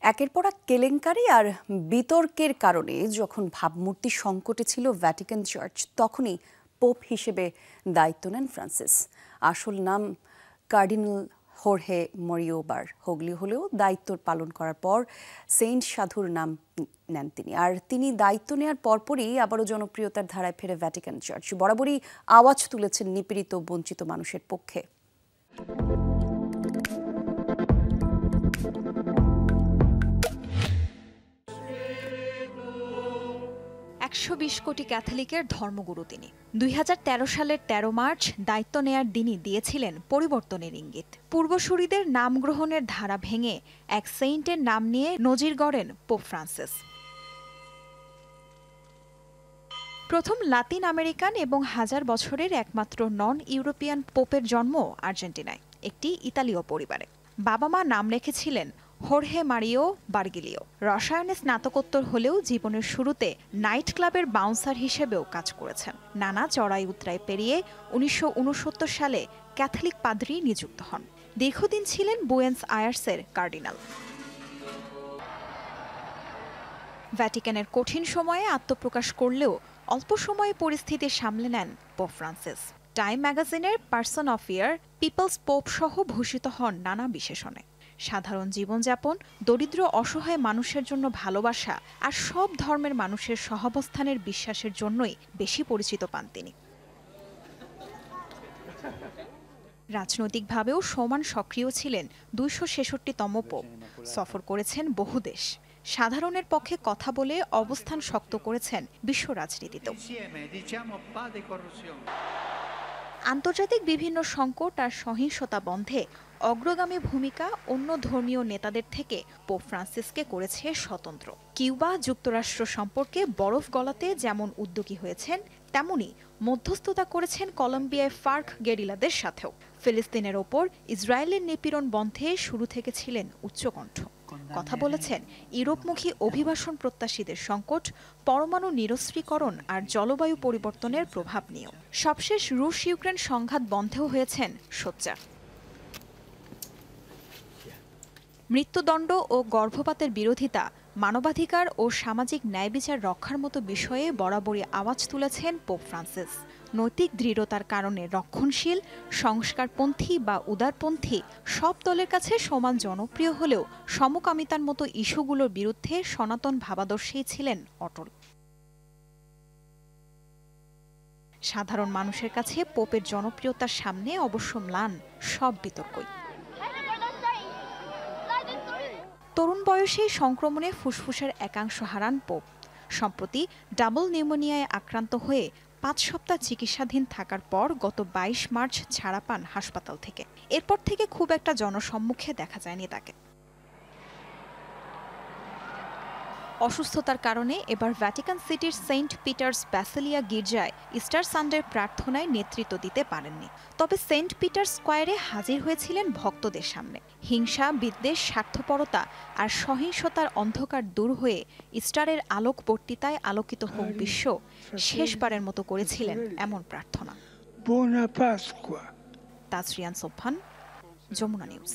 একের পর এক কেলেঙ্কারি আর বিতর্কের কারণে যখন ভাবমূর্তি সংকটে ছিল ভ্যাটিকান চার্চ, তখনই পোপ হিসেবে দায়িত্ব নেন ফ্রান্সিস। আসল নাম কার্ডিনাল হোর্হে মরিও বারগোলিও হলেও দায়িত্ব পালন করার পর সেন্ট সাধুর নাম নেন তিনি। আর তিনি দায়িত্ব নেওয়ার পরপরই আবারও জনপ্রিয়তার ধারায় ফেরে ভ্যাটিকান চার্চ। বরাবরই আওয়াজ তুলেছেন নিপীড়িত বঞ্চিত মানুষের পক্ষে। ১২০ কোটি ক্যাথলিকের ধর্মগুরু তিনি। ২০১৩ সালের ১৩ মার্চ দায়িত্ব নেয়ার দিনই দিয়েছিলেন পরিবর্তনের ইঙ্গিত। পূর্বসূরিদের নাম গ্রহণের ধারা ভেঙে এক সেইন্টের নাম নিয়ে নজির গড়েন পোপ ফ্রান্সিস। প্রথম লাতিন আমেরিকান এবং হাজার বছরের একমাত্র নন ইউরোপিয়ান পোপের জন্ম আর্জেন্টিনায় একটি ইতালীয় পরিবারে। বাবা মা নাম রেখেছিলেন হোর্হে মারিও বারগোলিও। রসায়নে স্নাতকোত্তর হলেও জীবনের শুরুতে নাইট ক্লাবের বাউন্সার হিসেবেও কাজ করেছেন। নানা চড়াই উতরাই পেরিয়ে ১৯৬৯ সালে ক্যাথলিক পাদ্রী নিযুক্ত হন। দীর্ঘদিন ছিলেন বুয়েন্স আয়ার্সের কার্ডিনাল। ভ্যাটিকানের কঠিন সময়ে আত্মপ্রকাশ করলেও অল্প সময়ে পরিস্থিতি সামলে নেন পোপ ফ্রান্সিস। টাইম ম্যাগাজিনের person of year, people's pope সহ ভূষিত হন নানা বিশেষণে। সাধারণ জীবনযাপন, দরিদ্র অসহায় মানুষের জন্য ভালোবাসা আর সব ধর্মের মানুষের সহাবস্থানের বিশ্বাসের জন্যই বেশি পরিচিত পান তিনি। রাজনৈতিকভাবেও সমান সক্রিয় ছিলেন ২৬৬তম পোপ। সফর করেছেন বহু দেশ। সাধারণের পক্ষে কথা বলে অবস্থান শক্ত করেছেন বিশ্ব রাজনীতিতেও। আন্তর্জাতিক বিভিন্ন সংকট আর সহিংসতা বন্ধে অগ্রগামী ভূমিকা অন্য ধর্মীয় নেতাদের থেকে পোপ ফ্রান্সিসকে করেছে স্বতন্ত্র। কিউবা যুক্তরাষ্ট্র সম্পর্কে বরফ গলাতে যেমন উদ্যোগী হয়েছেন, তেমনি মধ্যস্থতা করেছেন কলম্বিয়ায় ফার্ক গেরিলাদের সাথেও। ফিলিস্তিনের ওপর ইসরায়েলের নিপীড়ন বন্ধে শুরু থেকে ছিলেন উচ্চকণ্ঠ। কথা বলেছেন ইউরোপমুখী অভিবাসন প্রত্যাশীদের সংকট, পরমাণু নিরস্ত্রীকরণ আর জলবায়ু পরিবর্তনের প্রভাব নিয়েও। সবশেষ রুশ ইউক্রেন সংঘাত বন্ধেও হয়েছেন সোচ্চার। মৃত্যুদণ্ড ও গর্ভপাতের বিরোধিতা, মানবাধিকার ও সামাজিক ন্যায়বিচার রক্ষার মতো বিষয়ে বরাবরই আওয়াজ তুলেছেন পোপ ফ্রান্সিস। নৈতিক দৃঢ়তার কারণে রক্ষণশীল, সংস্কারপন্থী বা উদারপন্থী সব দলের কাছে সমান জনপ্রিয় হলেও সমকামিতার মতো ইস্যুগুলোর বিরুদ্ধে সনাতন ভাবাদর্শেই ছিলেন অটল। সাধারণ মানুষের কাছে পোপের জনপ্রিয়তার সামনে অবশ্য ম্লান সব বিতর্কই। তরুণ বয়সে সংক্রমণে ফুসফুসের একাংশ হারান পোপ। সম্প্রতি ডাবল নিউমোনিয়ায় আক্রান্ত হয়ে ৫ সপ্তাহ চিকিৎসাধীন থাকার পর গত ২২ মার্চ ছাড়া পান হাসপাতাল থেকে। এরপর থেকে খুব একটা জনসম্মুখে দেখা যায়নি তাকে। অসুস্থতার কারণে এবার ভ্যাটিকান সিটির সেন্ট পিটার্স ব্যাসিলিয়া গির্জায় ইস্টার সানডের প্রার্থনায় নেতৃত্ব দিতে পারেননি। তবে সেন্ট পিটার স্কয়ারে হাজির হয়েছিলেন ভক্তদের সামনে। হিংসা, বিদ্বেষ, স্বার্থপরতা আর সহিংসতার অন্ধকার দূর হয়ে ইস্টারের আলোক বর্তিতায় আলোকিত হোক বিশ্ব, শেষবারের মতো করেছিলেন এমন প্রার্থনা। তাজরিয়ান সোবহান, যমুনা নিউজ।